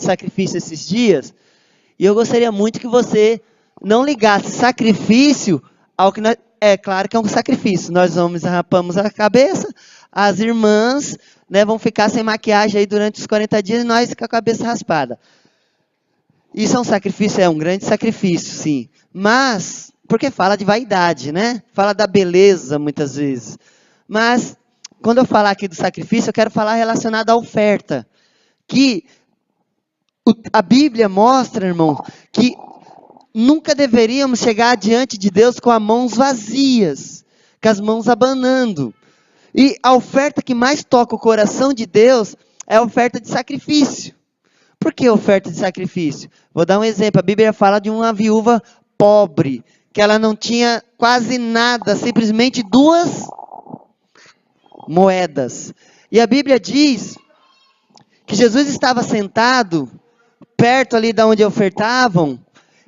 sacrifício esses dias, e eu gostaria muito que você não ligasse sacrifício ao que nós... É claro que é um sacrifício. Nós homens rapamos a cabeça, as irmãs, né, vão ficar sem maquiagem aí durante os 40 dias e nós com a cabeça raspada. Isso é um sacrifício? É um grande sacrifício, sim. Mas, porque fala de vaidade, né? Fala da beleza, muitas vezes. Mas, quando eu falar aqui do sacrifício, eu quero falar relacionado à oferta. Que a Bíblia mostra, irmão, que nunca deveríamos chegar diante de Deus com as mãos vazias, com as mãos abanando. E a oferta que mais toca o coração de Deus é a oferta de sacrifício. Por que oferta de sacrifício? Vou dar um exemplo. A Bíblia fala de uma viúva pobre, que ela não tinha quase nada, simplesmente 2 moedas. E a Bíblia diz que Jesus estava sentado perto ali de onde ofertavam,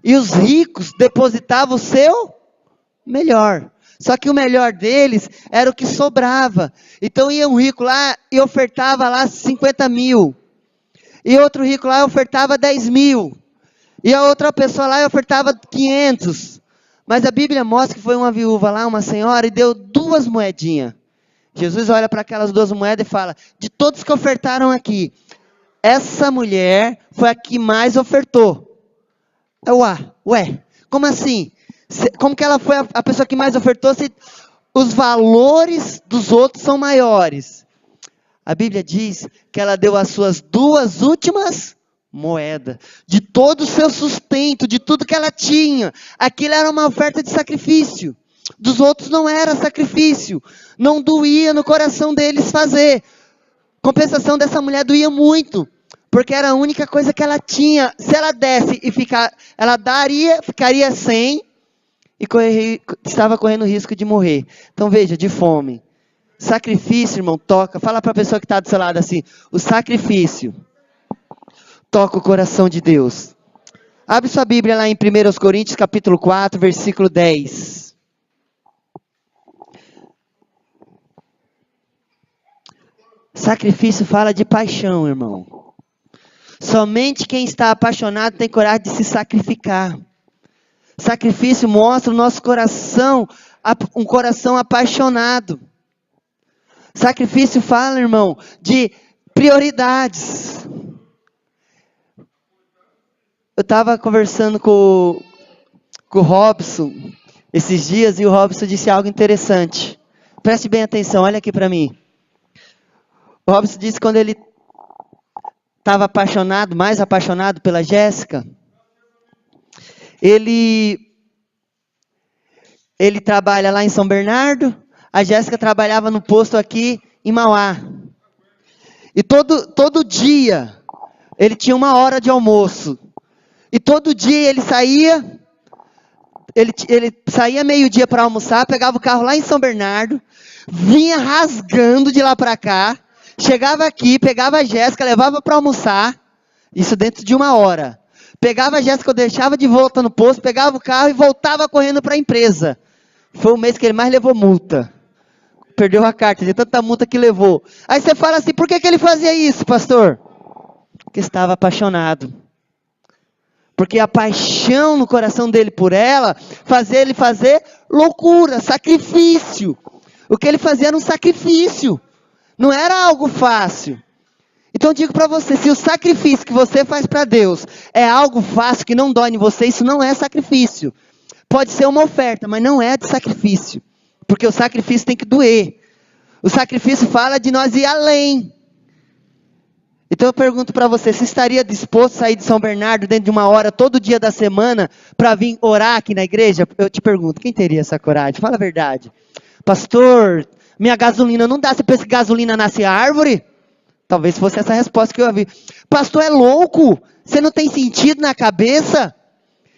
e os ricos depositavam o seu melhor. Só que o melhor deles era o que sobrava. Então ia um rico lá e ofertava lá 50 mil. E outro rico lá ofertava 10 mil. E a outra pessoa lá ofertava 500. Mas a Bíblia mostra que foi uma viúva lá, uma senhora, e deu 2 moedinhas. Jesus olha para aquelas 2 moedas e fala: de todos que ofertaram aqui, essa mulher foi a que mais ofertou. Ué, como assim? Como que ela foi a pessoa que mais ofertou se os valores dos outros são maiores? A Bíblia diz que ela deu as suas 2 últimas moedas, de todo o seu sustento, de tudo que ela tinha. Aquilo era uma oferta de sacrifício. Dos outros não era sacrifício. Não doía no coração deles fazer. Compensação dessa mulher doía muito, porque era a única coisa que ela tinha. Se ela desse e ela ficaria sem e estava correndo risco de morrer. Então veja, de fome. Sacrifício, irmão, toca. Fala para a pessoa que está do seu lado assim: o sacrifício toca o coração de Deus. Abre sua Bíblia lá em 1 Coríntios capítulo 4, versículo 10. Sacrifício fala de paixão, irmão. Somente quem está apaixonado tem coragem de se sacrificar. Sacrifício mostra o nosso coração, um coração apaixonado. Sacrifício fala, irmão, de prioridades. Eu estava conversando com o Robson esses dias e o Robson disse algo interessante. Preste bem atenção, olha aqui para mim. O Robson disse que quando ele estava apaixonado, mais apaixonado pela Jéssica, ele trabalha lá em São Bernardo, a Jéssica trabalhava no posto aqui em Mauá. E todo dia ele tinha 1 hora de almoço. E todo dia ele saía meio-dia para almoçar, pegava o carro lá em São Bernardo, vinha rasgando de lá para cá, chegava aqui, pegava a Jéssica, levava para almoçar, isso dentro de 1 hora. Pegava a Jéssica, eu deixava de volta no posto, pegava o carro e voltava correndo para a empresa. Foi o mês que ele mais levou multa. Perdeu a carta de tanta multa que levou. Aí você fala assim: por que ele fazia isso, pastor? Porque estava apaixonado. Porque a paixão no coração dele por ela fazia ele fazer loucura, sacrifício. O que ele fazia era um sacrifício. Não era algo fácil. Então eu digo para você, se o sacrifício que você faz para Deus é algo fácil, que não dói em você, isso não é sacrifício. Pode ser uma oferta, mas não é de sacrifício. Porque o sacrifício tem que doer. O sacrifício fala de nós ir além. Então eu pergunto para você, você estaria disposto a sair de São Bernardo dentro de 1 hora, todo dia da semana, para vir orar aqui na igreja? Eu te pergunto, quem teria essa coragem? Fala a verdade. Pastor, minha gasolina não dá, você pensa que gasolina nasce árvore? Talvez fosse essa a resposta que eu ouvi. Pastor, é louco? Você não tem sentido na cabeça?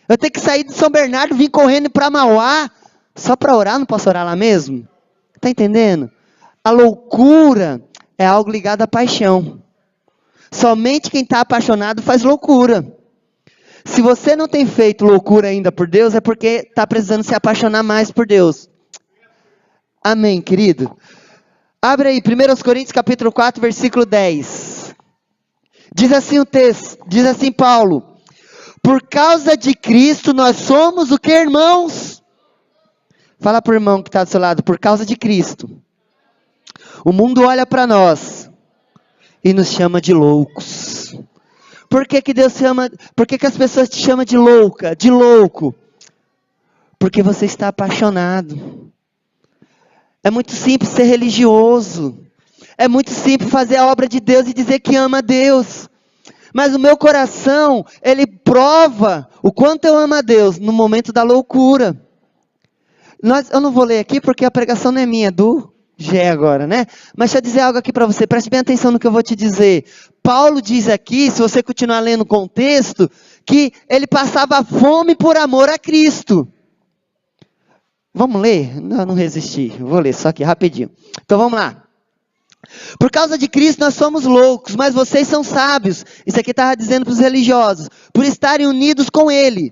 Eu tenho que sair de São Bernardo, vir correndo para Mauá, só para orar? Não posso orar lá mesmo? Está entendendo? A loucura é algo ligado à paixão. Somente quem está apaixonado faz loucura. Se você não tem feito loucura ainda por Deus, é porque está precisando se apaixonar mais por Deus. Amém, querido? Abre aí, 1 Coríntios capítulo 4, versículo 10. Diz assim o texto, diz assim Paulo: por causa de Cristo nós somos o que, irmãos? Fala para o irmão que está do seu lado, por causa de Cristo. O mundo olha para nós e nos chama de loucos. Por que que Deus chama, por que que as pessoas te chamam de louca, de louco? Porque você está apaixonado. É muito simples ser religioso. É muito simples fazer a obra de Deus e dizer que ama a Deus. Mas o meu coração, ele prova o quanto eu amo a Deus no momento da loucura. Eu não vou ler aqui porque a pregação não é minha, é do Gé agora, né? Mas deixa eu dizer algo aqui para você, preste bem atenção no que eu vou te dizer. Paulo diz aqui, se você continuar lendo o contexto, que ele passava fome por amor a Cristo. Vamos ler? Não resisti, vou ler só aqui rapidinho. Então vamos lá. Por causa de Cristo nós somos loucos, mas vocês são sábios. Isso aqui estava dizendo para os religiosos. Por estarem unidos com Ele.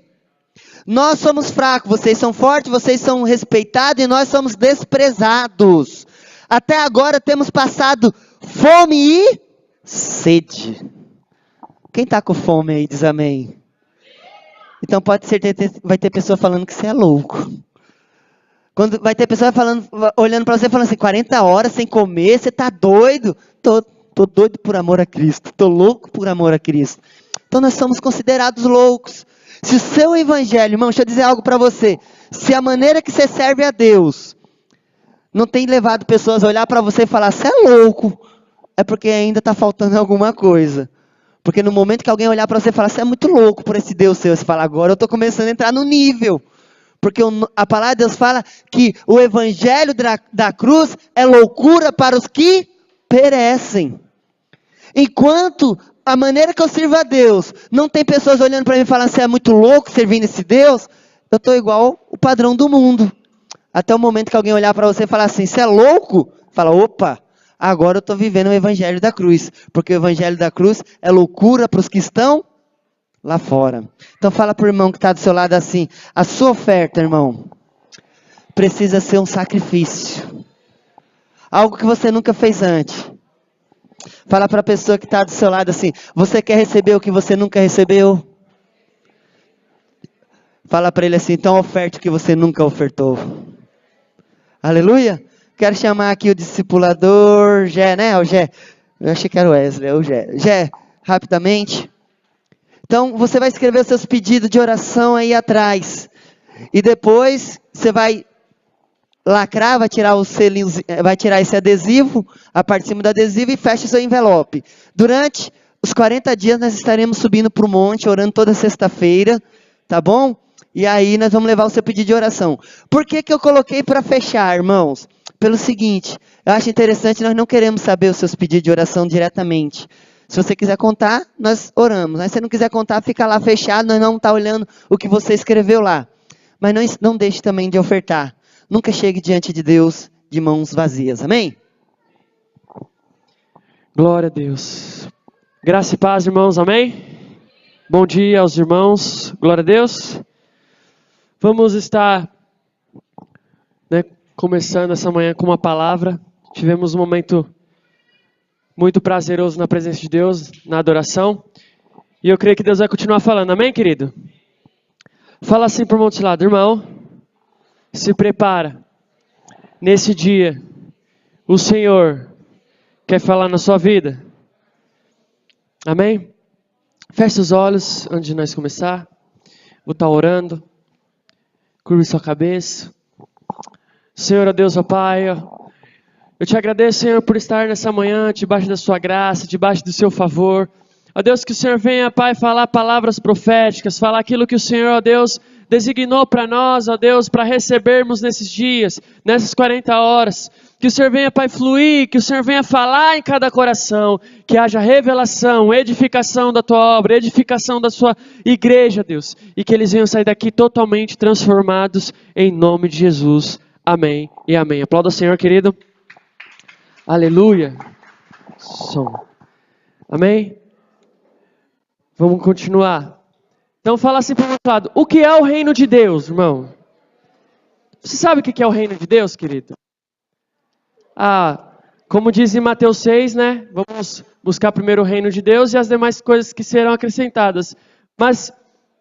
Nós somos fracos, vocês são fortes, vocês são respeitados e nós somos desprezados. Até agora temos passado fome e sede. Quem está com fome aí diz amém. Então pode ser, vai ter pessoa falando que você é louco. Quando vai ter pessoa falando, olhando para você falando assim, 40 horas sem comer, você está doido? Tô doido por amor a Cristo, tô louco por amor a Cristo. Então nós somos considerados loucos. Se o seu evangelho, irmão, deixa eu dizer algo para você. Se a maneira que você serve a Deus não tem levado pessoas a olhar para você e falar, você é louco, é porque ainda está faltando alguma coisa. Porque no momento que alguém olhar para você e falar, você é muito louco por esse Deus seu, você fala, agora eu estou começando a entrar no nível. Porque a palavra de Deus fala que o evangelho da cruz é loucura para os que perecem. Enquanto a maneira que eu sirvo a Deus, não tem pessoas olhando para mim e falando, você é muito louco servindo esse Deus, eu estou igual o padrão do mundo. Até o momento que alguém olhar para você e falar assim, você é louco? Fala, opa, agora eu estou vivendo o evangelho da cruz. Porque o evangelho da cruz é loucura para os que estão lá fora. Então fala para o irmão que está do seu lado assim, a sua oferta, irmão, precisa ser um sacrifício. Algo que você nunca fez antes. Fala para a pessoa que está do seu lado assim, você quer receber o que você nunca recebeu? Fala para ele assim, então oferte o que você nunca ofertou. Aleluia. Quero chamar aqui o discipulador Gé, né? O Gé. Eu achei que era o Wesley, o Gé. Gé, rapidamente. Então, você vai escrever os seus pedidos de oração aí atrás. E depois, você vai lacrar, vai tirar o selinho, vai tirar esse adesivo, a parte de cima do adesivo e fecha o seu envelope. Durante os 40 dias, nós estaremos subindo para o monte, orando toda sexta-feira, tá bom? E aí, nós vamos levar o seu pedido de oração. Por que que eu coloquei para fechar, irmãos? Pelo seguinte, eu acho interessante, nós não queremos saber os seus pedidos de oração diretamente. Se você quiser contar, nós oramos. Se você não quiser contar, fica lá fechado, nós não estamos olhando o que você escreveu lá. Mas não deixe também de ofertar. Nunca chegue diante de Deus de mãos vazias. Amém? Glória a Deus. Graça e paz, irmãos. Amém? Bom dia aos irmãos. Glória a Deus. Vamos estar começando essa manhã com uma palavra. Tivemos um momento muito prazeroso na presença de Deus, na adoração. E eu creio que Deus vai continuar falando. Amém, querido? Fala assim para o irmão do lado. Irmão, se prepara. Nesse dia, o Senhor quer falar na sua vida. Amém? Feche os olhos antes de nós começar. Vou estar orando. Curve sua cabeça. Senhor, ó Deus, ó Pai, eu te agradeço, Senhor, por estar nessa manhã, debaixo da sua graça, debaixo do seu favor. Ó Deus, que o Senhor venha, Pai, falar palavras proféticas, falar aquilo que o Senhor, ó Deus, designou para nós, ó Deus, para recebermos nesses dias, nessas 40 horas. Que o Senhor venha, Pai, fluir, que o Senhor venha falar em cada coração, que haja revelação, edificação da tua obra, edificação da sua igreja, Deus. E que eles venham sair daqui totalmente transformados em nome de Jesus. Amém e amém. Aplauda o Senhor, querido. Aleluia. Som. Amém? Vamos continuar. Então fala assim para o outro lado. O que é o reino de Deus, irmão? Você sabe o que é o reino de Deus, querido? Como diz em Mateus 6, né? Vamos buscar primeiro o reino de Deus e as demais coisas que serão acrescentadas. Mas,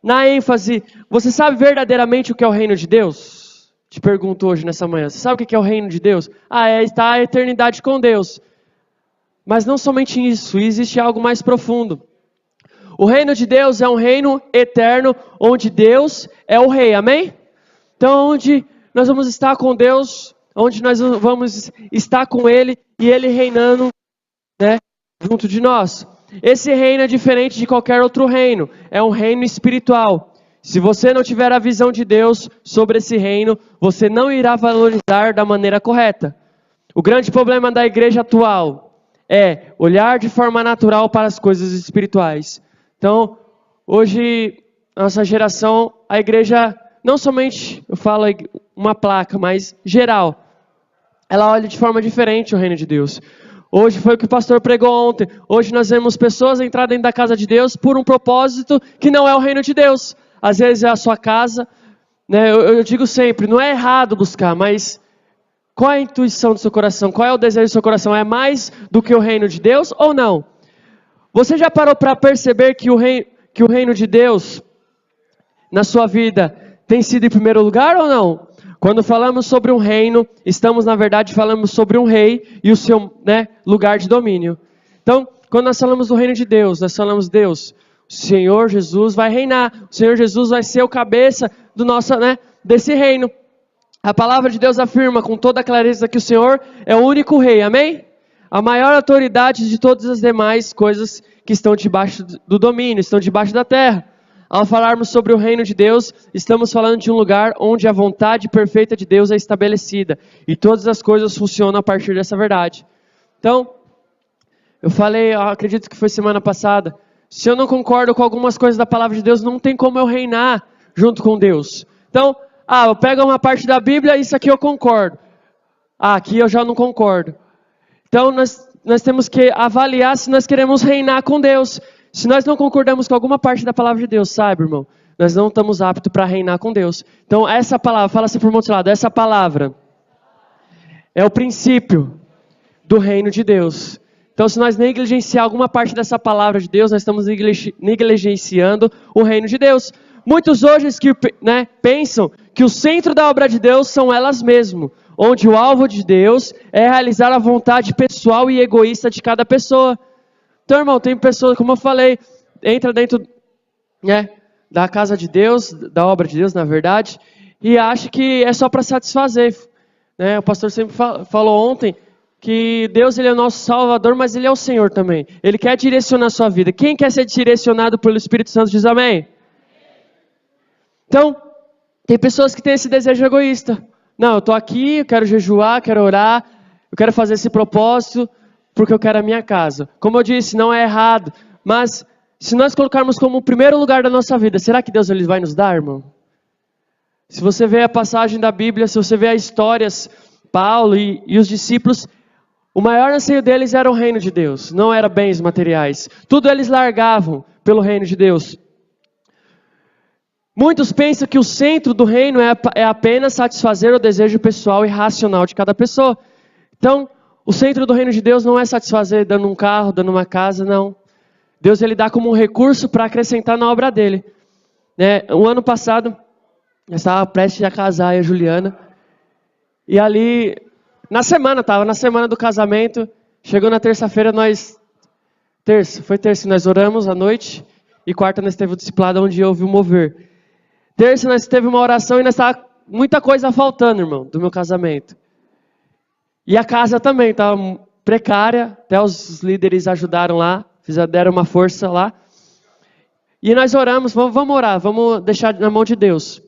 na ênfase, você sabe verdadeiramente o que é o reino de Deus? Te pergunto hoje nessa manhã. Você sabe o que é o reino de Deus? É estar a eternidade com Deus. Mas não somente isso, existe algo mais profundo. O reino de Deus é um reino eterno, onde Deus é o rei, amém? Então, onde nós vamos estar com Deus, onde nós vamos estar com Ele, e Ele reinando, né, junto de nós. Esse reino é diferente de qualquer outro reino, é um reino espiritual. Se você não tiver a visão de Deus sobre esse reino, você não irá valorizar da maneira correta. O grande problema da igreja atual é olhar de forma natural para as coisas espirituais. Então, hoje, nossa geração, a igreja, não somente, eu falo uma placa, mas geral, ela olha de forma diferente o reino de Deus. Hoje foi o que o pastor pregou ontem. Hoje nós vemos pessoas entrar dentro da casa de Deus por um propósito que não é o reino de Deus. Às vezes é a sua casa, né? Eu digo sempre, não é errado buscar, mas qual é a intuição do seu coração? Qual é o desejo do seu coração? É mais do que o reino de Deus ou não? Você já parou para perceber que o reino de Deus na sua vida tem sido em primeiro lugar ou não? Quando falamos sobre um reino, estamos na verdade falando sobre um rei e o seu, né, lugar de domínio. Então, quando nós falamos do reino de Deus, nós falamos Deus, o Senhor Jesus vai reinar, o Senhor Jesus vai ser o cabeça do nosso, né, desse reino. A palavra de Deus afirma com toda a clareza que o Senhor é o único rei, amém? A maior autoridade de todas as demais coisas que estão debaixo do domínio, estão debaixo da terra. Ao falarmos sobre o reino de Deus, estamos falando de um lugar onde a vontade perfeita de Deus é estabelecida. E todas as coisas funcionam a partir dessa verdade. Então, eu falei, eu acredito que foi semana passada, se eu não concordo com algumas coisas da palavra de Deus, não tem como eu reinar junto com Deus. Então, eu pego uma parte da Bíblia, isso aqui eu concordo. Aqui eu já não concordo. Então, nós temos que avaliar se nós queremos reinar com Deus. Se nós não concordamos com alguma parte da palavra de Deus, sabe, irmão? Nós não estamos aptos para reinar com Deus. Então, essa palavra, fala assim por um outro lado, essa palavra é o princípio do reino de Deus. Então, se nós negligenciar alguma parte dessa palavra de Deus, nós estamos negligenciando o reino de Deus. Muitos hoje que, né, pensam que o centro da obra de Deus são elas mesmas, onde o alvo de Deus é realizar a vontade pessoal e egoísta de cada pessoa. Então, irmão, tem pessoas, como eu falei, entra dentro, né, da casa de Deus, da obra de Deus, na verdade, e acha que é só para satisfazer. Né? O pastor sempre falou ontem que Deus, ele é o nosso Salvador, mas Ele é o Senhor também. Ele quer direcionar a sua vida. Quem quer ser direcionado pelo Espírito Santo diz amém? Então, tem pessoas que têm esse desejo egoísta. Não, eu estou aqui, eu quero jejuar, quero orar, eu quero fazer esse propósito, porque eu quero a minha casa. Como eu disse, não é errado, mas se nós colocarmos como o primeiro lugar da nossa vida, será que Deus ele vai nos dar, irmão? Se você vê a passagem da Bíblia, se você vê as histórias, Paulo e os discípulos, o maior anseio deles era o reino de Deus, não era bens materiais. Tudo eles largavam pelo reino de Deus. Muitos pensam que o centro do reino é apenas satisfazer o desejo pessoal e racional de cada pessoa. Então, o centro do reino de Deus não é satisfazer dando um carro, dando uma casa, não. Deus ele dá como um recurso para acrescentar na obra dele. Né? O ano passado, eu estava prestes a casar, eu e a Juliana. E ali, estava na semana do casamento, chegou na terça-feira, foi terça, nós oramos à noite. E quarta nós teve o discipulado onde houve o mover. Terça nós teve uma oração e nós estava muita coisa faltando, irmão, do meu casamento. E a casa também estava precária, até os líderes ajudaram lá, deram uma força lá. E nós oramos, vamos orar, vamos deixar na mão de Deus.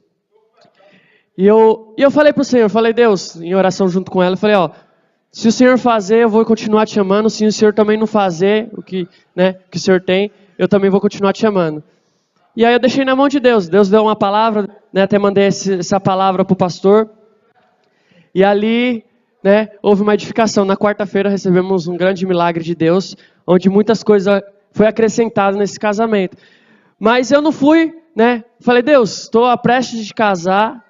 E eu falei para o Senhor, falei, Deus, em oração junto com ela, eu falei, se o Senhor fazer, eu vou continuar te amando, se o Senhor também não fazer o que o Senhor tem, eu também vou continuar te amando. E aí eu deixei na mão de Deus. Deus deu uma palavra, né, até mandei essa palavra para o pastor. E ali, né, houve uma edificação. Na quarta-feira recebemos um grande milagre de Deus, onde muitas coisas foi acrescentado nesse casamento. Mas eu não fui, né? Falei, Deus, estou prestes de casar,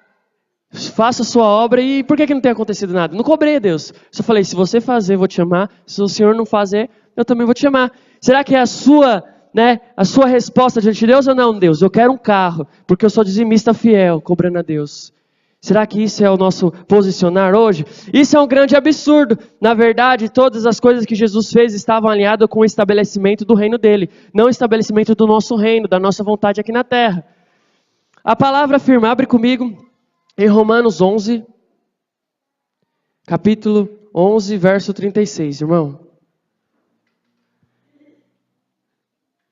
faça a sua obra e por que não tem acontecido nada? Não cobrei a Deus. Só falei, se você fazer, eu vou te amar. Se o Senhor não fazer, eu também vou te amar. Será que é a sua resposta diante de Deus ou não? Deus, eu quero um carro, porque eu sou dizimista fiel, cobrando a Deus. Será que isso é o nosso posicionar hoje? Isso é um grande absurdo. Na verdade, todas as coisas que Jesus fez estavam alinhadas com o estabelecimento do reino dele, não o estabelecimento do nosso reino, da nossa vontade aqui na terra. A palavra afirma, abre comigo, em Romanos 11, capítulo 11, verso 36, irmão.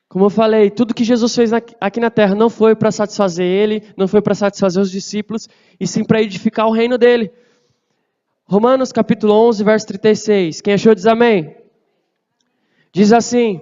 Como eu falei, tudo que Jesus fez aqui na terra não foi para satisfazer ele, não foi para satisfazer os discípulos, e sim para edificar o reino dele. Romanos capítulo 11, verso 36. Quem achou diz amém. Diz assim: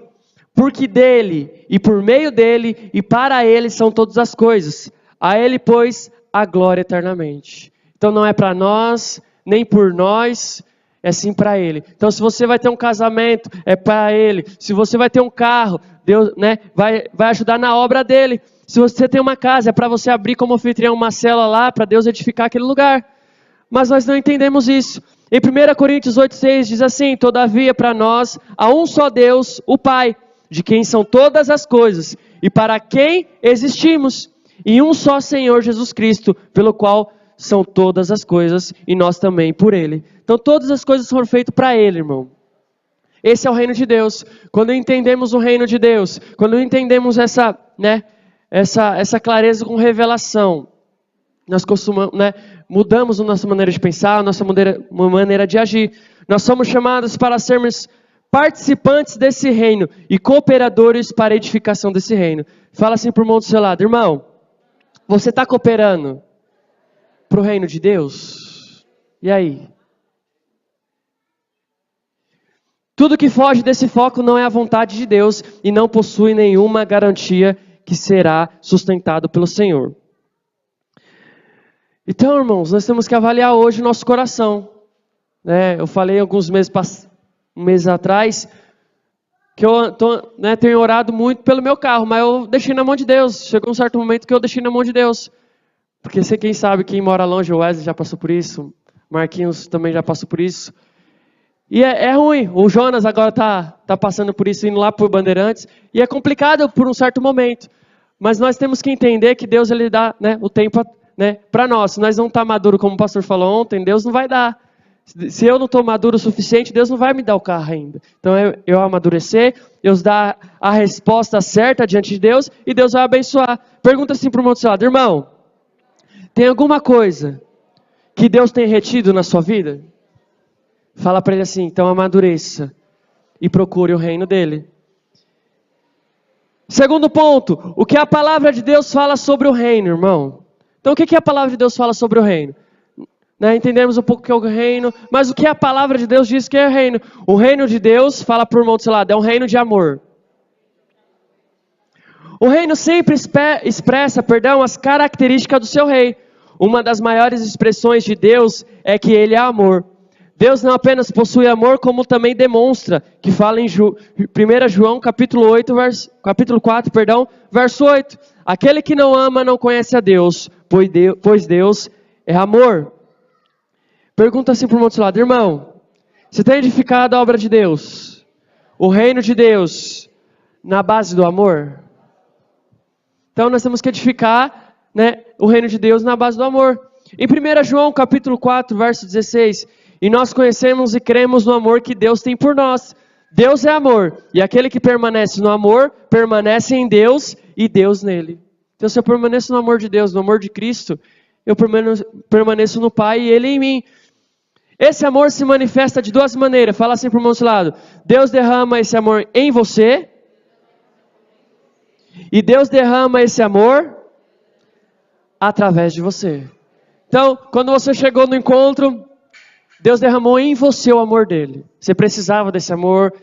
porque dele, e por meio dele, e para ele são todas as coisas. A ele, pois, a glória eternamente. Então não é para nós, nem por nós, é sim para ele. Então se você vai ter um casamento, é para ele. Se você vai ter um carro, Deus, vai ajudar na obra dele. Se você tem uma casa, é para você abrir como anfitrião uma cela lá, para Deus edificar aquele lugar. Mas nós não entendemos isso. Em 1 Coríntios 8,6 diz assim: todavia para nós há um só Deus, o Pai, de quem são todas as coisas, e para quem existimos, e um só Senhor Jesus Cristo, pelo qual são todas as coisas, e nós também por Ele. Então todas as coisas foram feitas para Ele, irmão. Esse é o reino de Deus. Quando entendemos o reino de Deus, quando entendemos essa clareza com revelação, nós mudamos a nossa maneira de pensar, a nossa maneira de agir. Nós somos chamados para sermos participantes desse reino e cooperadores para a edificação desse reino. Fala assim para o irmão do seu lado: irmão, você está cooperando para o reino de Deus? E aí? Tudo que foge desse foco não é a vontade de Deus e não possui nenhuma garantia que será sustentado pelo Senhor. Então, irmãos, nós temos que avaliar hoje o nosso coração. Eu falei alguns meses atrás que eu tenho orado muito pelo meu carro, mas eu deixei na mão de Deus. Chegou um certo momento que eu deixei na mão de Deus. Porque quem sabe, quem mora longe, o Wesley já passou por isso, Marquinhos também já passou por isso. E é ruim, o Jonas agora tá passando por isso, indo lá por Bandeirantes, e é complicado por um certo momento. Mas nós temos que entender que Deus ele dá o tempo para nós. Se nós não estamos maduros, como o pastor falou ontem, Deus não vai dar. Se eu não estou maduro o suficiente, Deus não vai me dar o carro ainda. Então eu amadurecer, Deus dá a resposta certa diante de Deus, e Deus vai abençoar. Pergunta assim para o irmão do seu lado: irmão, tem alguma coisa que Deus tem retido na sua vida? Fala para ele assim: então amadureça e procure o reino dele. Segundo ponto, o que a palavra de Deus fala sobre o reino, irmão? Então o que a palavra de Deus fala sobre o reino? Entendemos um pouco o que é o reino, mas o que a palavra de Deus diz que é o reino? O reino de Deus, fala para o irmão do seu lado, é um reino de amor. O reino sempre expressa as características do seu rei. Uma das maiores expressões de Deus é que ele é amor. Deus não apenas possui amor, como também demonstra, que fala em 1 João capítulo 4, verso 8. Aquele que não ama não conhece a Deus, pois Deus é amor. Pergunta assim para o outro lado: irmão, você tem edificado a obra de Deus, o reino de Deus, na base do amor? Então nós temos que edificar o reino de Deus na base do amor. Em 1 João capítulo 4, verso 16... E nós conhecemos e cremos no amor que Deus tem por nós. Deus é amor. E aquele que permanece no amor, permanece em Deus e Deus nele. Então se eu permaneço no amor de Deus, no amor de Cristo, eu permaneço no Pai e Ele em mim. Esse amor se manifesta de duas maneiras. Fala assim para o irmão do lado: Deus derrama esse amor em você. E Deus derrama esse amor através de você. Então, quando você chegou no encontro, Deus derramou em você o amor dele. Você precisava desse amor,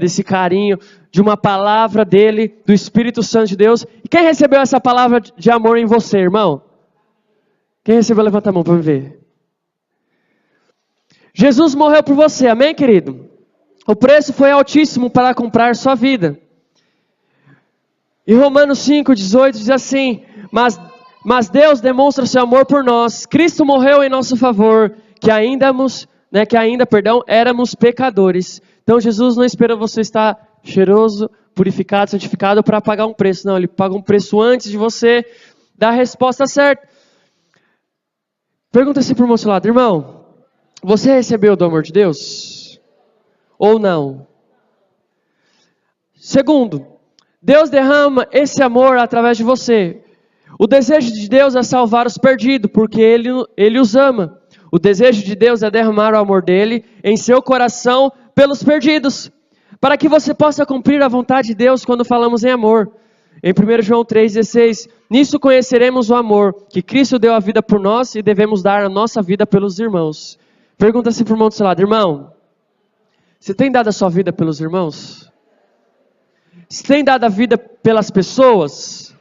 desse carinho, de uma palavra dele, do Espírito Santo de Deus. E quem recebeu essa palavra de amor em você, irmão? Quem recebeu, levanta a mão para me ver. Jesus morreu por você, amém, querido? O preço foi altíssimo para comprar sua vida. Em Romanos 5,18 diz assim: mas Deus demonstra seu amor por nós. Cristo morreu em nosso favor, que ainda né, que ainda, éramos pecadores. Então Jesus não esperou você estar cheiroso, purificado, santificado para pagar um preço. Não, ele paga um preço antes de você dar a resposta certa. Pergunta assim para o irmão do seu lado: irmão, você recebeu do amor de Deus? Ou não? Segundo, Deus derrama esse amor através de você. O desejo de Deus é salvar os perdidos, porque Ele os ama. O desejo de Deus é derramar o amor dele em seu coração pelos perdidos, para que você possa cumprir a vontade de Deus quando falamos em amor. Em 1 João 3,16, nisso conheceremos o amor, que Cristo deu a vida por nós e devemos dar a nossa vida pelos irmãos. Pergunta assim para o irmão do seu lado: irmão, você tem dado a sua vida pelos irmãos? Você tem dado a vida pelas pessoas?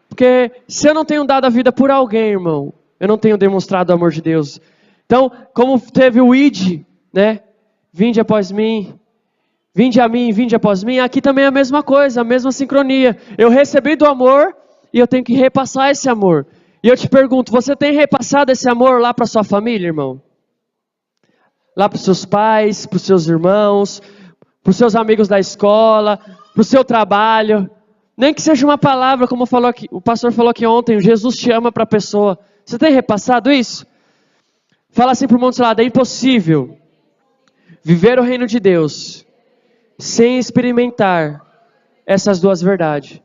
Porque se eu não tenho dado a vida por alguém, irmão, eu não tenho demonstrado o amor de Deus. Então, como teve o ide, né? Vinde após mim, vinde a mim, vinde após mim. Aqui também é a mesma coisa, a mesma sincronia. Eu recebi do amor e eu tenho que repassar esse amor. E eu te pergunto, você tem repassado esse amor lá para sua família, irmão? Lá para os seus pais, para os seus irmãos, para os seus amigos da escola, para o seu trabalho. Nem que seja uma palavra, como o pastor falou aqui ontem, Jesus te ama para a pessoa. Você tem repassado isso? Fala assim para o irmão do seu lado: é impossível viver o reino de Deus sem experimentar essas duas verdades.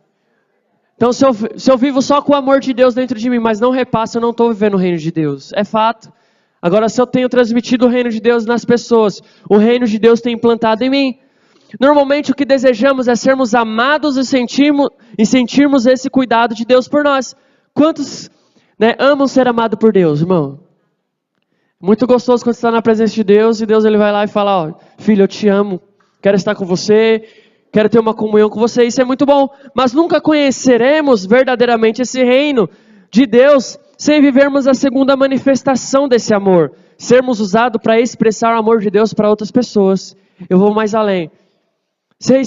Então, se eu vivo só com o amor de Deus dentro de mim, mas não repasso, eu não estou vivendo o reino de Deus. É fato. Agora, se eu tenho transmitido o reino de Deus nas pessoas, o reino de Deus tem implantado em mim. Normalmente, o que desejamos é sermos amados e sentirmos esse cuidado de Deus por nós. Quantos, né, amam ser amado por Deus, irmão? Muito gostoso quando você está na presença de Deus e Deus ele vai lá e fala: ó, filho, eu te amo, quero estar com você, quero ter uma comunhão com você. Isso é muito bom, mas nunca conheceremos verdadeiramente esse reino de Deus sem vivermos a segunda manifestação desse amor, sermos usados para expressar o amor de Deus para outras pessoas. Eu vou mais além. Você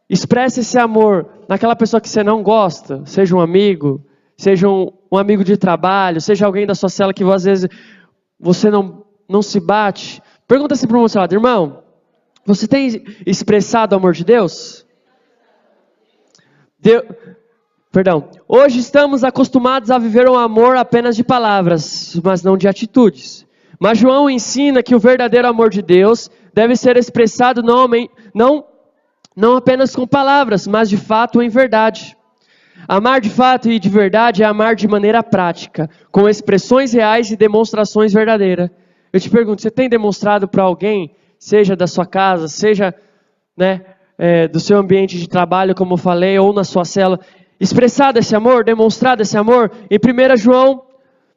expressa esse amor naquela pessoa que você não gosta, seja um amigo, seja um amigo de trabalho, seja alguém da sua cela que às vezes você não se bate. Pergunta assim para o seu lado: irmão, você tem expressado o amor de Deus? Hoje estamos acostumados a viver um amor apenas de palavras, mas não de atitudes. Mas João ensina que o verdadeiro amor de Deus deve ser expressado não apenas com palavras, mas de fato em verdade. Amar de fato e de verdade é amar de maneira prática, com expressões reais e demonstrações verdadeiras. Eu te pergunto, você tem demonstrado para alguém, seja da sua casa, seja do seu ambiente de trabalho, como eu falei, ou na sua cela, expressado esse amor, demonstrado esse amor? Em 1 João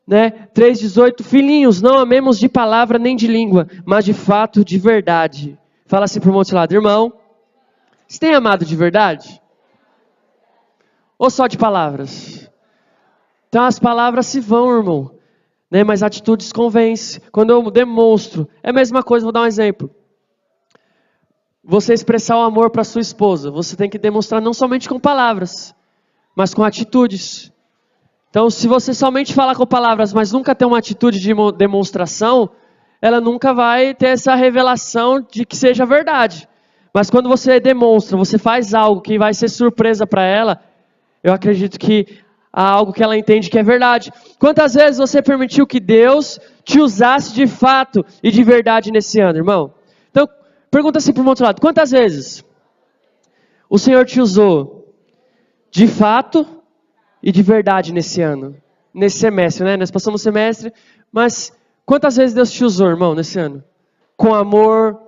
3,18, filhinhos, não amemos de palavra nem de língua, mas de fato de verdade. Fala assim para o irmão do seu lado: irmão, você tem amado de verdade? Ou só de palavras? Então as palavras se vão, irmão, mas atitudes convencem. Quando eu demonstro, é a mesma coisa. Vou dar um exemplo. Você expressar o amor para sua esposa, você tem que demonstrar não somente com palavras, mas com atitudes. Então, se você somente falar com palavras, mas nunca ter uma atitude de demonstração, ela nunca vai ter essa revelação de que seja verdade. Mas quando você demonstra, você faz algo que vai ser surpresa para ela, eu acredito que há algo que ela entende que é verdade. Quantas vezes você permitiu que Deus te usasse de fato e de verdade nesse ano, irmão? Então, pergunta assim para o outro lado: quantas vezes o Senhor te usou de fato e de verdade nesse ano? Nesse semestre, Nós passamos o semestre, mas quantas vezes Deus te usou, irmão, nesse ano? Com amor,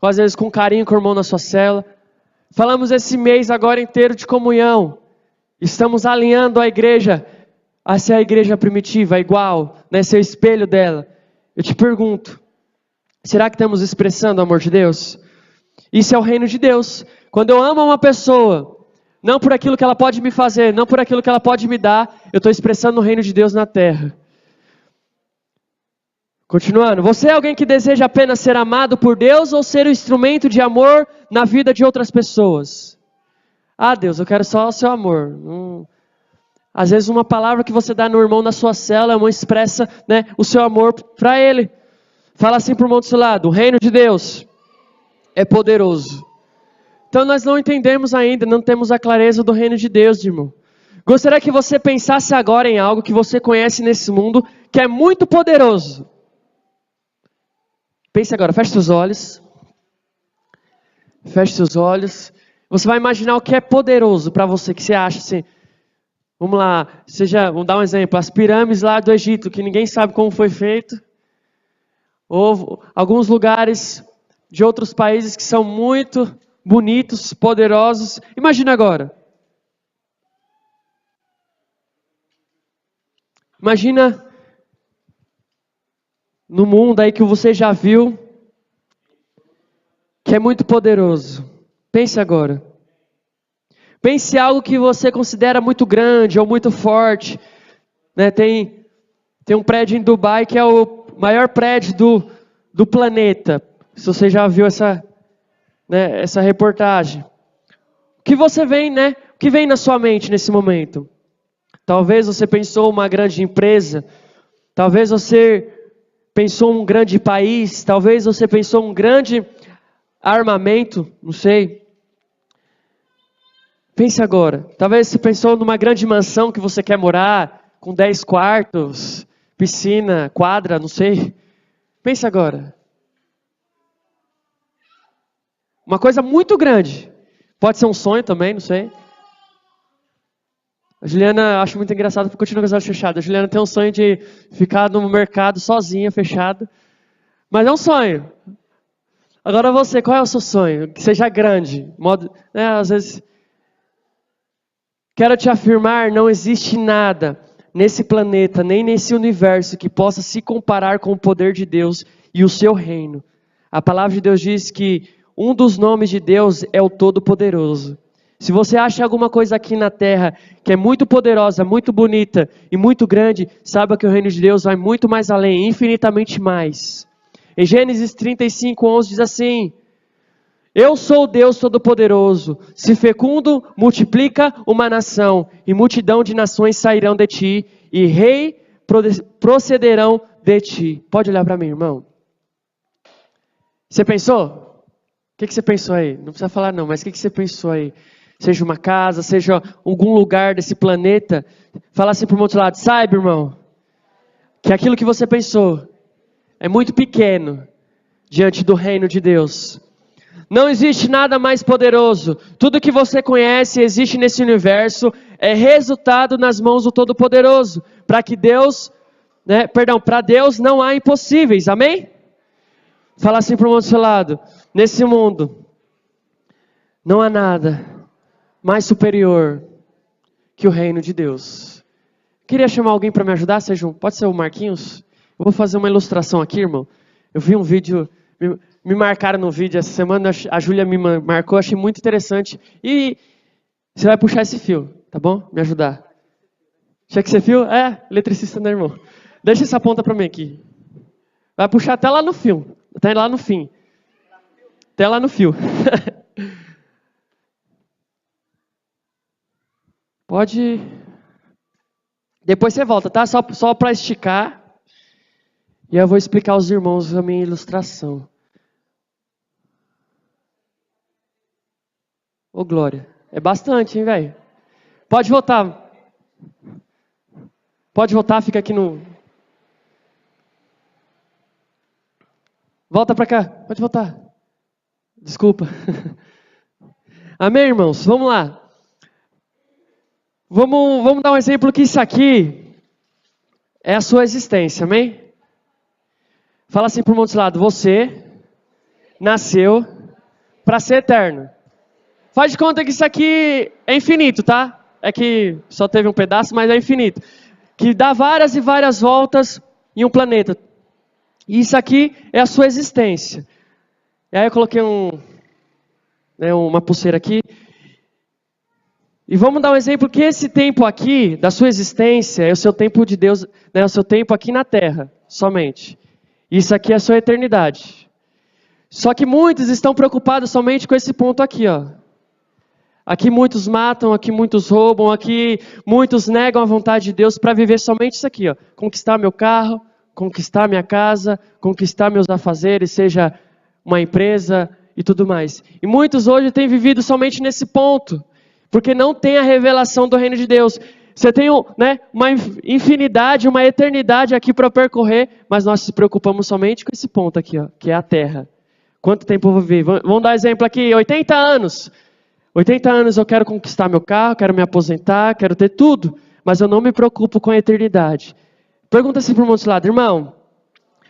às vezes com carinho com o irmão na sua cela. Falamos esse mês agora inteiro de comunhão. Estamos alinhando a igreja a ser a igreja primitiva, igual, ser o espelho dela. Eu te pergunto, será que estamos expressando o amor de Deus? Isso é o reino de Deus. Quando eu amo uma pessoa, não por aquilo que ela pode me fazer, não por aquilo que ela pode me dar, eu estou expressando o reino de Deus na terra. Continuando, você é alguém que deseja apenas ser amado por Deus ou ser o instrumento de amor na vida de outras pessoas? Ah, Deus, eu quero só o seu amor. Às vezes uma palavra que você dá no irmão na sua cela é uma expressa, né, o seu amor para ele. Fala assim para o irmão do seu lado: o reino de Deus é poderoso. Então nós não entendemos ainda, não temos a clareza do reino de Deus, irmão. Gostaria que você pensasse agora em algo que você conhece nesse mundo, que é muito poderoso. Pense agora, feche seus olhos. Feche seus olhos. Você vai imaginar o que é poderoso para você, que você acha assim. Vamos lá, vamos dar um exemplo. As pirâmides lá do Egito, que ninguém sabe como foi feito. Ou alguns lugares de outros países que são muito bonitos, poderosos. Imagina agora. Imagina no mundo aí que você já viu, que é muito poderoso. Pense agora. Pense em algo que você considera muito grande ou muito forte. Né? Tem um prédio em Dubai que é o maior prédio do planeta. Se você já viu essa reportagem. O que você vem, né? O que vem na sua mente nesse momento? Talvez você pensou uma grande empresa. Talvez você pensou um grande país. Talvez você pensou um grande armamento. Não sei. Pense agora. Talvez você pensou numa grande mansão que você quer morar, com 10 quartos, piscina, quadra, não sei. Pense agora. Uma coisa muito grande. Pode ser um sonho também, não sei. A Juliana, acho muito engraçado porque continua com os olhos fechados. A Juliana tem um sonho de ficar no mercado sozinha, fechado. Mas é um sonho. Agora você, qual é o seu sonho? Que seja grande. Às vezes... Quero te afirmar, não existe nada nesse planeta, nem nesse universo que possa se comparar com o poder de Deus e o seu reino. A palavra de Deus diz que um dos nomes de Deus é o Todo-Poderoso. Se você acha alguma coisa aqui na terra que é muito poderosa, muito bonita e muito grande, saiba que o reino de Deus vai muito mais além, infinitamente mais. Em Gênesis 35:11 diz assim: eu sou o Deus Todo-Poderoso, se fecundo, multiplica uma nação, e multidão de nações sairão de ti, e rei procederão de ti. Pode olhar para mim, irmão. Você pensou? O que você pensou aí? Não precisa falar não, mas o que você pensou aí? Seja uma casa, seja algum lugar desse planeta, fala assim para o outro lado: saiba, irmão, que aquilo que você pensou é muito pequeno diante do reino de Deus. Não existe nada mais poderoso. Tudo que você conhece, existe nesse universo, é resultado nas mãos do Todo-Poderoso. Para Deus não há impossíveis. Amém? Fala assim para o outro lado: nesse mundo, não há nada mais superior que o reino de Deus. Queria chamar alguém para me ajudar? Pode ser o Marquinhos? Eu vou fazer uma ilustração aqui, irmão. Eu vi um vídeo... Me marcaram no vídeo essa semana, a Júlia me marcou, achei muito interessante. E você vai puxar esse fio, tá bom? Me ajudar. Tinha que ser fio? Eletricista, né, irmão? Deixa essa ponta pra mim aqui. Vai puxar até lá no fio, até lá no fim. Até lá no fio. Pode... Depois você volta, tá? Só pra esticar. E eu vou explicar aos irmãos a minha ilustração. Ô, glória. É bastante, hein, velho? Pode voltar. Pode voltar, fica aqui no... Volta pra cá. Pode voltar. Desculpa. Amém, irmãos? Vamos lá. Vamos dar um exemplo que isso aqui é a sua existência, amém? Fala assim para o outro lado: você nasceu para ser eterno. Faz de conta que isso aqui é infinito, tá? É que só teve um pedaço, mas é infinito. Que dá várias e várias voltas em um planeta. E isso aqui é a sua existência. E aí eu coloquei uma pulseira aqui. E vamos dar um exemplo que esse tempo aqui, da sua existência, é o seu tempo de Deus, é o seu tempo aqui na Terra, somente. Isso aqui é a sua eternidade. Só que muitos estão preocupados somente com esse ponto aqui, ó. Aqui muitos matam, aqui muitos roubam, aqui muitos negam a vontade de Deus para viver somente isso aqui, ó. Conquistar meu carro, conquistar minha casa, conquistar meus afazeres, seja uma empresa e tudo mais. E muitos hoje têm vivido somente nesse ponto, porque não tem a revelação do reino de Deus. Você tem uma infinidade, uma eternidade aqui para percorrer, mas nós nos preocupamos somente com esse ponto aqui, ó, que é a terra. Quanto tempo eu vou viver? Vamos dar um exemplo aqui, 80 anos. 80 anos eu quero conquistar meu carro, quero me aposentar, quero ter tudo, mas eu não me preocupo com a eternidade. Pergunta assim para o irmão do seu lado, irmão,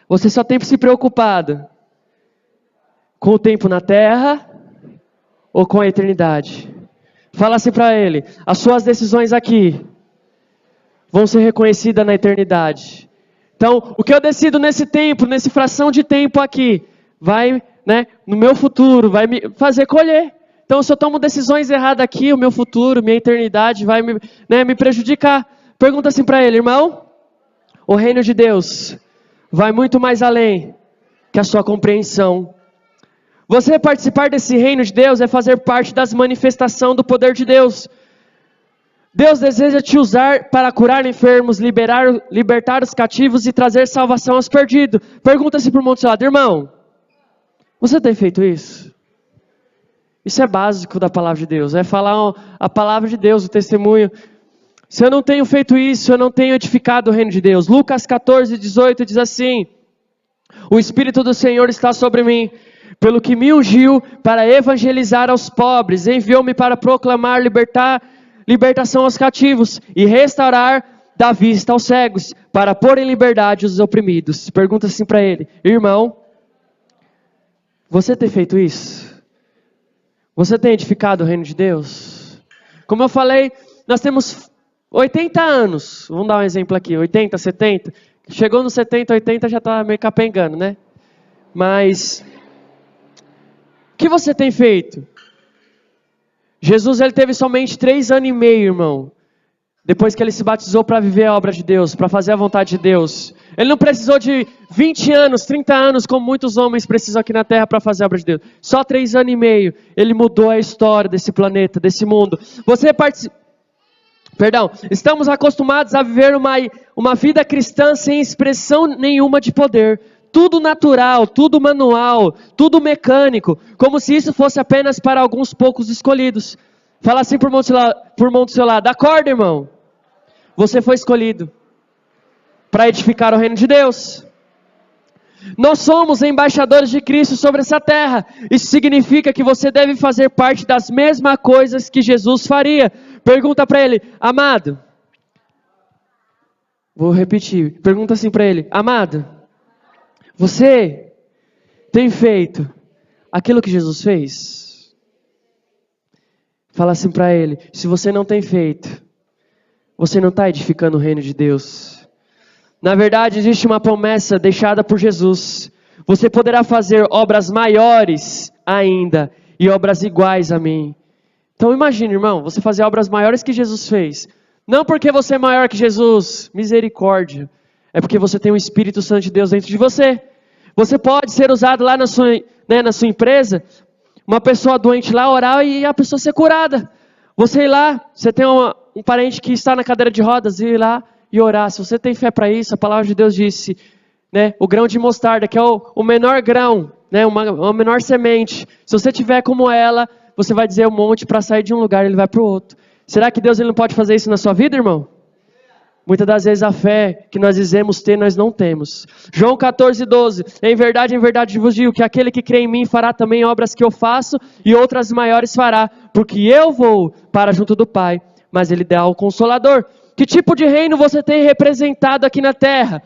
você só tem se preocupado com o tempo na terra ou com a eternidade? Fala assim para ele, as suas decisões aqui vão ser reconhecidas na eternidade. Então, o que eu decido nesse tempo, nessa fração de tempo aqui, vai, no meu futuro, vai me fazer colher. Então, se eu tomo decisões erradas aqui, o meu futuro, minha eternidade vai me prejudicar. Pergunta assim para ele, irmão, o reino de Deus vai muito mais além que a sua compreensão. Você participar desse reino de Deus é fazer parte das manifestações do poder de Deus. Deus deseja te usar para curar enfermos, libertar os cativos e trazer salvação aos perdidos. Pergunta-se para o irmão do seu lado, irmão, você tem feito isso? Isso é básico da palavra de Deus, é falar a palavra de Deus, o testemunho. Se eu não tenho feito isso, eu não tenho edificado o reino de Deus. Lucas 14, 18 diz assim, o Espírito do Senhor está sobre mim, pelo que me ungiu para evangelizar aos pobres, enviou-me para proclamar libertação aos cativos e restaurar da vista aos cegos, para pôr em liberdade os oprimidos. Pergunta assim para ele, irmão, você tem feito isso? Você tem edificado o reino de Deus? Como eu falei, nós temos 80 anos, vamos dar um exemplo aqui, 80, 70, chegou nos 70, 80 já está meio capengando, né? Mas, o que você tem feito? Jesus ele teve somente 3 anos e meio, irmão, depois que ele se batizou para viver a obra de Deus, para fazer a vontade de Deus. Ele não precisou de 20 anos, 30 anos, como muitos homens precisam aqui na terra para fazer a obra de Deus. Só 3 anos e meio, ele mudou a história desse planeta, desse mundo. Estamos acostumados a viver uma vida cristã sem expressão nenhuma de poder. Tudo natural, tudo manual, tudo mecânico, como se isso fosse apenas para alguns poucos escolhidos. Fala assim por mão do seu lado, acorda, irmão. Você foi escolhido para edificar o reino de Deus. Nós somos embaixadores de Cristo sobre essa terra. Isso significa que você deve fazer parte das mesmas coisas que Jesus faria. Pergunta para ele, amado. Vou repetir. Pergunta assim para ele, amado. Você tem feito aquilo que Jesus fez? Fala assim para ele, se você não tem feito, você não está edificando o reino de Deus. Na verdade, existe uma promessa deixada por Jesus. Você poderá fazer obras maiores ainda e obras iguais a mim. Então imagine, irmão, você fazer obras maiores que Jesus fez. Não porque você é maior que Jesus, misericórdia. É porque você tem o Espírito Santo de Deus dentro de você. Você pode ser usado lá na sua empresa, uma pessoa doente lá orar e a pessoa ser curada. Você ir lá, você tem um parente que está na cadeira de rodas, ir lá e orar. Se você tem fé para isso, a palavra de Deus disse, o grão de mostarda, que é o menor grão, uma menor semente. Se você tiver como ela, você vai dizer um monte para sair de um lugar e ele vai para o outro. Será que Deus ele não pode fazer isso na sua vida, irmão? Muitas das vezes a fé que nós dizemos ter, nós não temos. João 14, 12. Em verdade vos digo que aquele que crê em mim fará também obras que eu faço e outras maiores fará, porque eu vou para junto do Pai, mas ele dá o Consolador. Que tipo de reino você tem representado aqui na terra?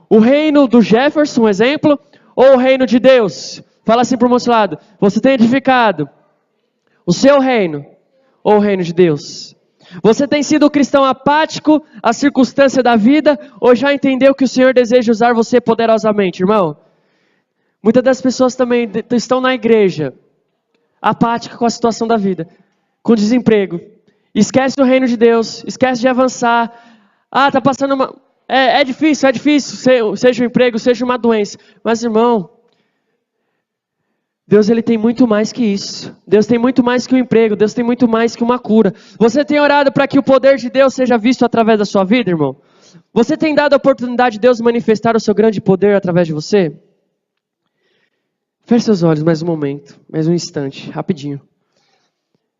O reino do Jefferson, um exemplo, ou o reino de Deus? Fala assim para o nosso lado. Você tem edificado o seu reino ou o reino de Deus? Você tem sido um cristão apático à circunstância da vida ou já entendeu que o Senhor deseja usar você poderosamente, irmão? Muitas das pessoas também estão na igreja apáticas com a situação da vida, com desemprego. Esquece o reino de Deus, esquece de avançar. Tá passando uma... É difícil, seja um emprego, seja uma doença. Mas, irmão, Deus, ele tem muito mais que isso. Deus tem muito mais que um emprego. Deus tem muito mais que uma cura. Você tem orado para que o poder de Deus seja visto através da sua vida, irmão? Você tem dado a oportunidade de Deus manifestar o seu grande poder através de você? Feche seus olhos mais um momento, mais um instante, rapidinho.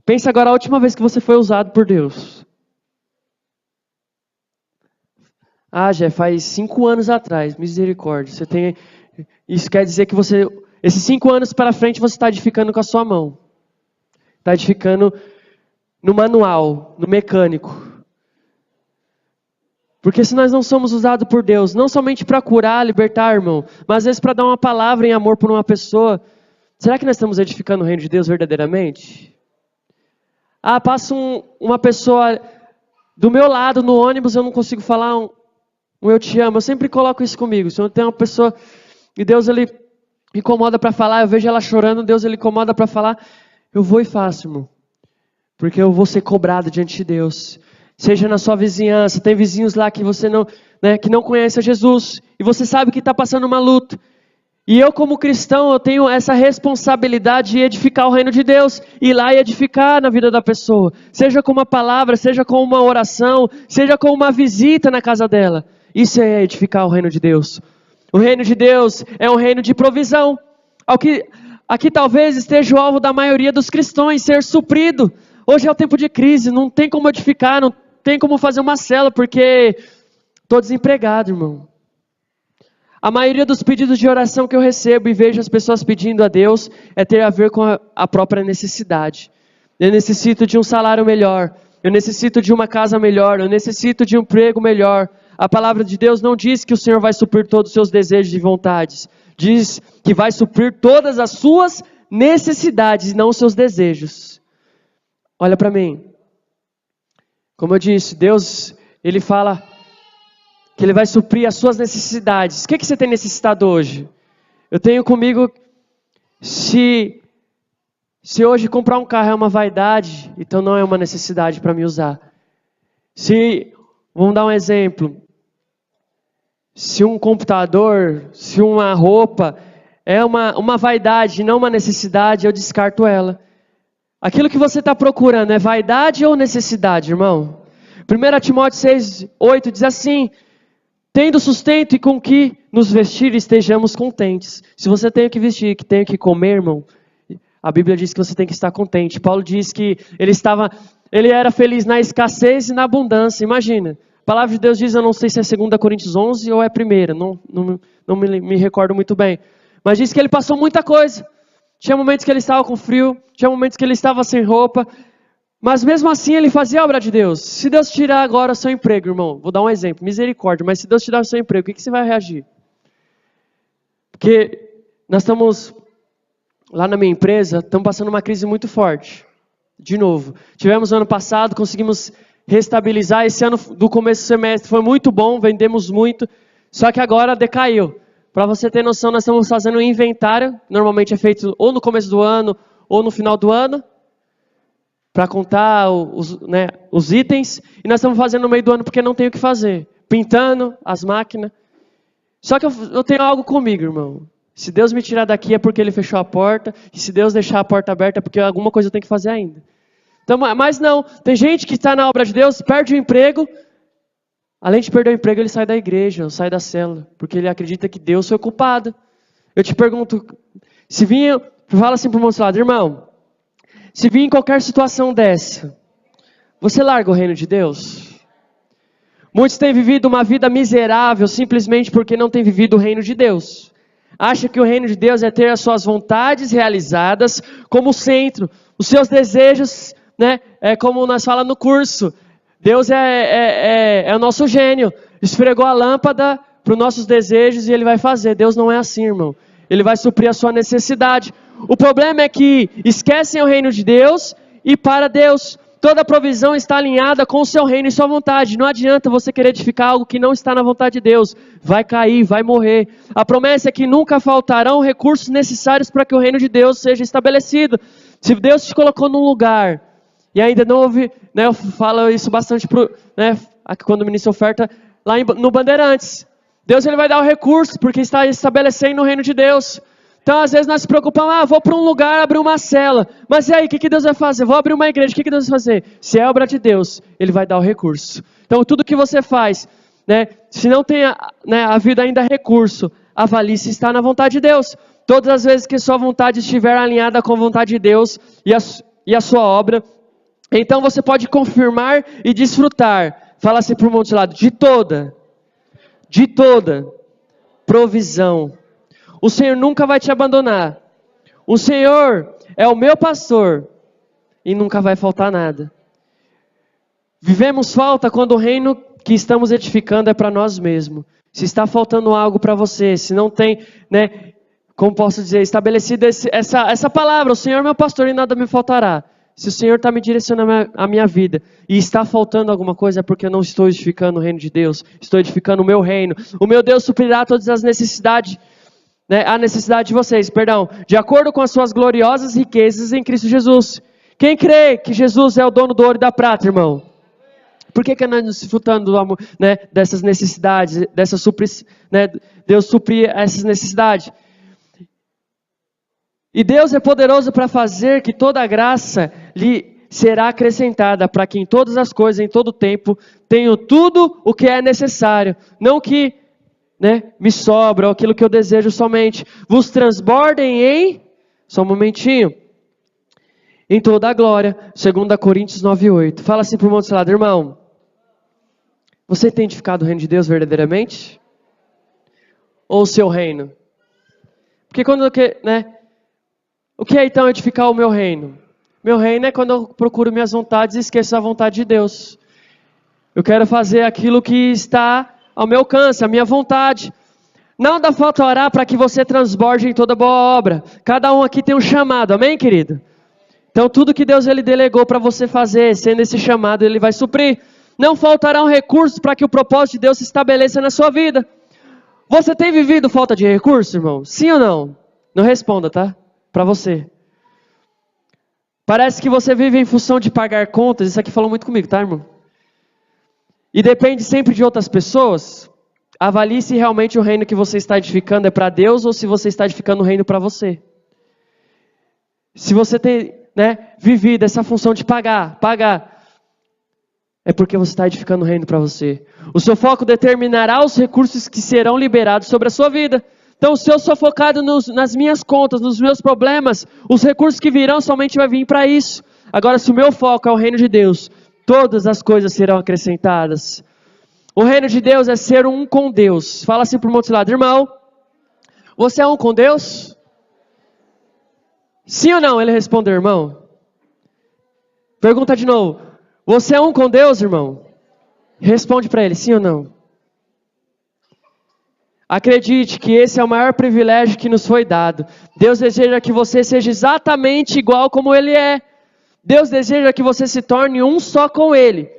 Pensa agora a última vez que você foi usado por Deus. Ah, Jé, faz 5 anos atrás, misericórdia. Isso quer dizer que esses 5 anos para frente você está edificando com a sua mão. Está edificando no manual, no mecânico. Porque se nós não somos usados por Deus, não somente para curar, libertar, irmão, mas às vezes para dar uma palavra em amor por uma pessoa, será que nós estamos edificando o reino de Deus verdadeiramente? Ah, passa uma pessoa do meu lado no ônibus, eu não consigo falar um eu te amo. Eu sempre coloco isso comigo. Se eu tenho uma pessoa e Deus ele me incomoda para falar, eu vejo ela chorando, Deus ele incomoda para falar, eu vou e faço, irmão. Porque eu vou ser cobrado diante de Deus. Seja na sua vizinhança, tem vizinhos lá que você não, que não conhece a Jesus, e você sabe que está passando uma luta. E eu como cristão, eu tenho essa responsabilidade de edificar o reino de Deus, ir lá e edificar na vida da pessoa. Seja com uma palavra, seja com uma oração, seja com uma visita na casa dela. Isso é edificar o reino de Deus. O reino de Deus é um reino de provisão. Aqui talvez esteja o alvo da maioria dos cristãos, ser suprido. Hoje é o tempo de crise, não tem como edificar, não tem como fazer uma célula, porque estou desempregado, irmão. A maioria dos pedidos de oração que eu recebo e vejo as pessoas pedindo a Deus é ter a ver com a própria necessidade. Eu necessito de um salário melhor, eu necessito de uma casa melhor, eu necessito de um emprego melhor. A palavra de Deus não diz que o Senhor vai suprir todos os seus desejos e vontades. Diz que vai suprir todas as suas necessidades, não os seus desejos. Olha para mim. Como eu disse, Deus, Ele fala que Ele vai suprir as suas necessidades. O que você tem necessitado hoje? Eu tenho comigo, se hoje comprar um carro é uma vaidade, então não é uma necessidade para me usar. Vamos dar um exemplo. Se um computador, se uma roupa é uma vaidade, não uma necessidade, eu descarto ela. Aquilo que você está procurando é vaidade ou necessidade, irmão? 1 Timóteo 6:8 diz assim: tendo sustento e com que nos vestir estejamos contentes. Se você tem que vestir, que tem que comer, irmão, a Bíblia diz que você tem que estar contente. Paulo diz que ele era feliz na escassez e na abundância. Imagina. A palavra de Deus diz, eu não sei se é 2 Coríntios 11 ou é 1, não me recordo muito bem. Mas diz que ele passou muita coisa. Tinha momentos que ele estava com frio, tinha momentos que ele estava sem roupa. Mas mesmo assim ele fazia a obra de Deus. Se Deus tirar agora o seu emprego, irmão, vou dar um exemplo, misericórdia, mas se Deus tirar o seu emprego, o que você vai reagir? Porque nós estamos, lá na minha empresa, estamos passando uma crise muito forte. De novo, tivemos no ano passado, conseguimos restabilizar. Esse ano do começo do semestre foi muito bom, vendemos muito, só que agora decaiu. Para você ter noção, nós estamos fazendo um inventário, normalmente é feito ou no começo do ano ou no final do ano, para contar os itens, e nós estamos fazendo no meio do ano porque não tem o que fazer, pintando as máquinas. Só que eu tenho algo comigo, irmão. Se Deus me tirar daqui é porque Ele fechou a porta, e se Deus deixar a porta aberta é porque alguma coisa eu tenho que fazer ainda. Então, mas não, tem gente que está na obra de Deus, perde o emprego, além de perder o emprego, ele sai da igreja, sai da célula, porque ele acredita que Deus foi culpado. Eu te pergunto, fala assim para o moço lado, irmão, se vir em qualquer situação dessa, você larga o reino de Deus? Muitos têm vivido uma vida miserável simplesmente porque não têm vivido o reino de Deus. Acha que o reino de Deus é ter as suas vontades realizadas como centro, os seus desejos, é como nós falamos no curso, Deus é o nosso gênio, esfregou a lâmpada para os nossos desejos e Ele vai fazer. Deus não é assim, irmão. Ele vai suprir a sua necessidade. O problema é que esquecem o reino de Deus e para Deus. Toda a provisão está alinhada com o seu reino e sua vontade. Não adianta você querer edificar algo que não está na vontade de Deus. Vai cair, vai morrer. A promessa é que nunca faltarão recursos necessários para que o reino de Deus seja estabelecido. Se Deus te colocou num lugar e ainda não houve, eu falo isso bastante quando o ministro oferta lá no Bandeirantes. Deus ele vai dar o recurso porque está estabelecendo o reino de Deus. Então, às vezes, nós nos preocupamos, vou para um lugar abrir uma cela. Mas e aí, o que Deus vai fazer? Vou abrir uma igreja, o que Deus vai fazer? Se é obra de Deus, Ele vai dar o recurso. Então, tudo que você faz, né, se não tem a vida ainda recurso, avalie se está na vontade de Deus. Todas as vezes que sua vontade estiver alinhada com a vontade de Deus e a sua obra, então você pode confirmar e desfrutar. Fala assim para o monte de lado, de toda provisão. O Senhor nunca vai te abandonar. O Senhor é o meu pastor e nunca vai faltar nada. Vivemos falta quando o reino que estamos edificando é para nós mesmos. Se está faltando algo para você, se não tem, né, como posso dizer, estabelecido essa palavra, o Senhor é meu pastor e nada me faltará. Se o Senhor está me direcionando a minha vida e está faltando alguma coisa, é porque eu não estou edificando o reino de Deus, estou edificando o meu reino. O meu Deus suprirá todas as necessidades, a necessidade de vocês, de acordo com as suas gloriosas riquezas em Cristo Jesus. Quem crê que Jesus é o dono do ouro e da prata, irmão? Por que nós estamos desfrutando do amor, né, dessas necessidades, Deus suprir essas necessidades? E Deus é poderoso para fazer que toda a graça lhe será acrescentada, para que em todas as coisas, em todo tempo, tenham tudo o que é necessário. Não que me sobra, ou aquilo que eu desejo somente. Vos transbordem em, só um momentinho, em toda a glória. 2 Coríntios 9:8. Fala assim para o monte do lado, irmão. Você tem edificado o reino de Deus verdadeiramente? Ou o seu reino? Porque quando, o que é então edificar o meu reino? Meu reino é quando eu procuro minhas vontades e esqueço a vontade de Deus. Eu quero fazer aquilo que está ao meu alcance, a minha vontade. Não dá falta orar para que você transborde em toda boa obra. Cada um aqui tem um chamado, amém, querido? Então tudo que Deus ele delegou para você fazer, sendo esse chamado, Ele vai suprir. Não faltarão recursos para que o propósito de Deus se estabeleça na sua vida. Você tem vivido falta de recursos, irmão? Sim ou não? Não responda, tá? Para você. Parece que você vive em função de pagar contas. Isso aqui falou muito comigo, tá, irmão? E depende sempre de outras pessoas. Avalie se realmente o reino que você está edificando é para Deus ou se você está edificando o reino para você. Se você tem vivido essa função de pagar, é porque você está edificando o reino para você. O seu foco determinará os recursos que serão liberados sobre a sua vida. Então, se eu sou focado nas minhas contas, nos meus problemas, os recursos que virão somente vai vir para isso. Agora, se o meu foco é o reino de Deus, todas as coisas serão acrescentadas. O reino de Deus é ser um com Deus. Fala assim para o monte lado, irmão. Você é um com Deus? Sim ou não? Ele respondeu, irmão. Pergunta de novo. Você é um com Deus, irmão? Responde para ele, sim ou não? Acredite que esse é o maior privilégio que nos foi dado. Deus deseja que você seja exatamente igual como Ele é. Deus deseja que você se torne um só com Ele.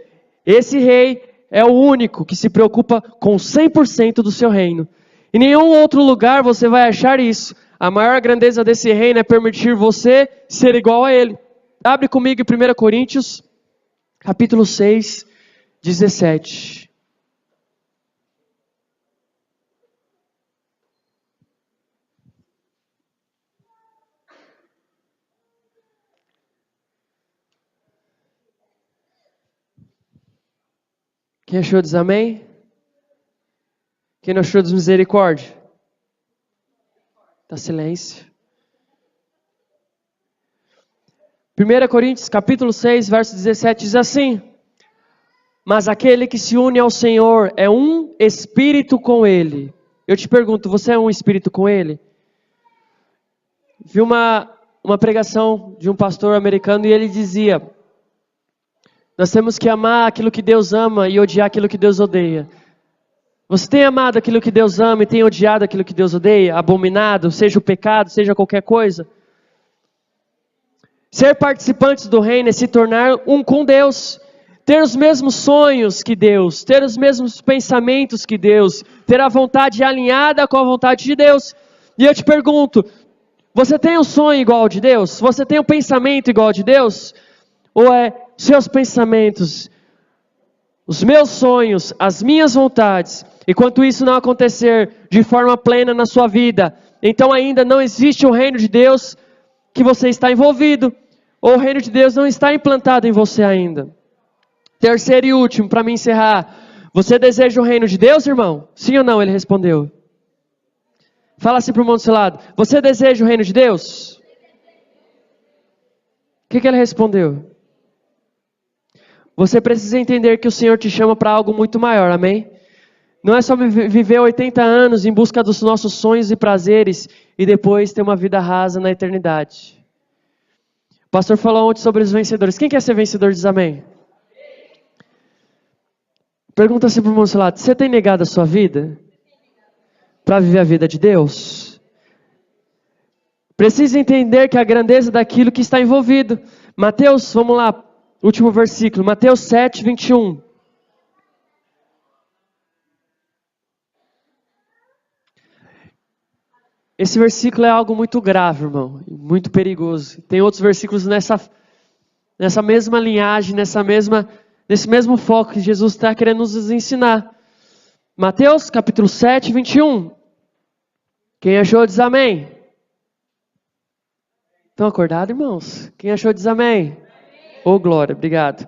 Esse rei é o único que se preocupa com 100% do seu reino. Em nenhum outro lugar você vai achar isso. A maior grandeza desse reino é permitir você ser igual a Ele. Abre comigo em 1 Coríntios, capítulo 6, 17. Quem achou diz amém? Quem não achou diz misericórdia? Tá silêncio. 1 Coríntios capítulo 6, verso 17 diz assim: mas aquele que se une ao Senhor é um espírito com Ele. Eu te pergunto, você é um espírito com Ele? Vi uma pregação de um pastor americano e ele dizia: nós temos que amar aquilo que Deus ama e odiar aquilo que Deus odeia. Você tem amado aquilo que Deus ama e tem odiado aquilo que Deus odeia? Abominado, seja o pecado, seja qualquer coisa. Ser participantes do reino é se tornar um com Deus. Ter os mesmos sonhos que Deus, ter os mesmos pensamentos que Deus, ter a vontade alinhada com a vontade de Deus. E eu te pergunto, você tem um sonho igual ao de Deus? Você tem um pensamento igual ao de Deus? Ou é seus pensamentos, os meus sonhos, as minhas vontades? Enquanto isso não acontecer de forma plena na sua vida, então ainda não existe o reino de Deus que você está envolvido, ou o reino de Deus não está implantado em você ainda. Terceiro e último, para me encerrar. Você deseja o reino de Deus, irmão? Sim ou não? Ele respondeu. Fala assim para o irmão do seu lado. Você deseja o reino de Deus? O que ele respondeu? Você precisa entender que o Senhor te chama para algo muito maior, amém? Não é só viver 80 anos em busca dos nossos sonhos e prazeres e depois ter uma vida rasa na eternidade. O pastor falou ontem sobre os vencedores. Quem quer ser vencedor diz amém? Pergunta assim para o irmão do seu lado. Você tem negado a sua vida para viver a vida de Deus? Precisa entender que a grandeza daquilo que está envolvido. Mateus, vamos lá, último versículo. Mateus 7, 21. Esse versículo é algo muito grave, irmão, muito perigoso. Tem outros versículos nessa mesma linhagem, nesse mesmo foco que Jesus está querendo nos ensinar. Mateus capítulo 7, 21. Quem achou diz amém. Estão acordados, irmãos? Quem achou diz amém. Oh, glória, obrigado.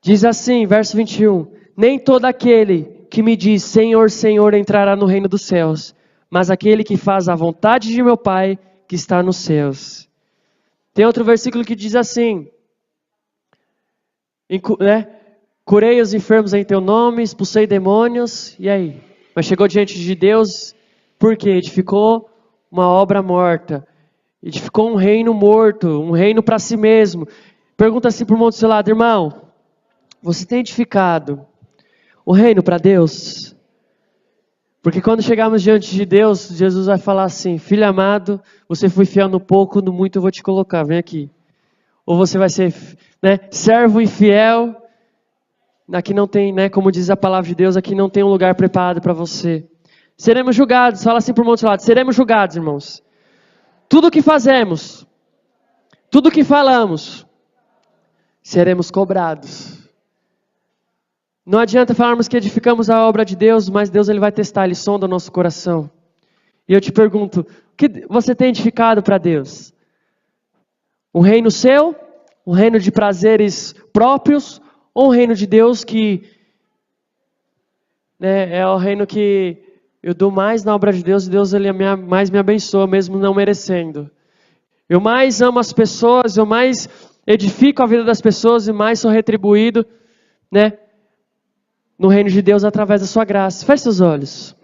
Diz assim, verso 21. Nem todo aquele que me diz Senhor, Senhor entrará no reino dos céus, mas aquele que faz a vontade de meu Pai que está nos céus. Tem outro versículo que diz assim, curei os enfermos em teu nome, expulsei demônios, e aí? Mas chegou diante de Deus, porque edificou uma obra morta, edificou um reino morto, um reino para si mesmo. Pergunta assim para o irmão do seu lado, irmão, você tem edificado o reino para Deus? Porque quando chegarmos diante de Deus, Jesus vai falar assim, filho amado, você foi fiel no pouco, no muito eu vou te colocar, vem aqui. Ou você vai ser servo infiel, aqui não tem, como diz a palavra de Deus, aqui não tem um lugar preparado para você. Seremos julgados, fala assim para o irmão do seu lado, seremos julgados, irmãos. Tudo que fazemos, tudo que falamos, seremos cobrados. Não adianta falarmos que edificamos a obra de Deus, mas Deus ele vai testar, ele sonda o nosso coração. E eu te pergunto, o que você tem edificado para Deus? Um reino seu? Um reino de prazeres próprios? Ou um reino de Deus que é o reino que eu dou mais na obra de Deus e Deus ele mais me abençoa, mesmo não merecendo. Eu mais amo as pessoas, eu mais edifico a vida das pessoas e mais sou retribuído, no reino de Deus através da sua graça. Feche seus olhos.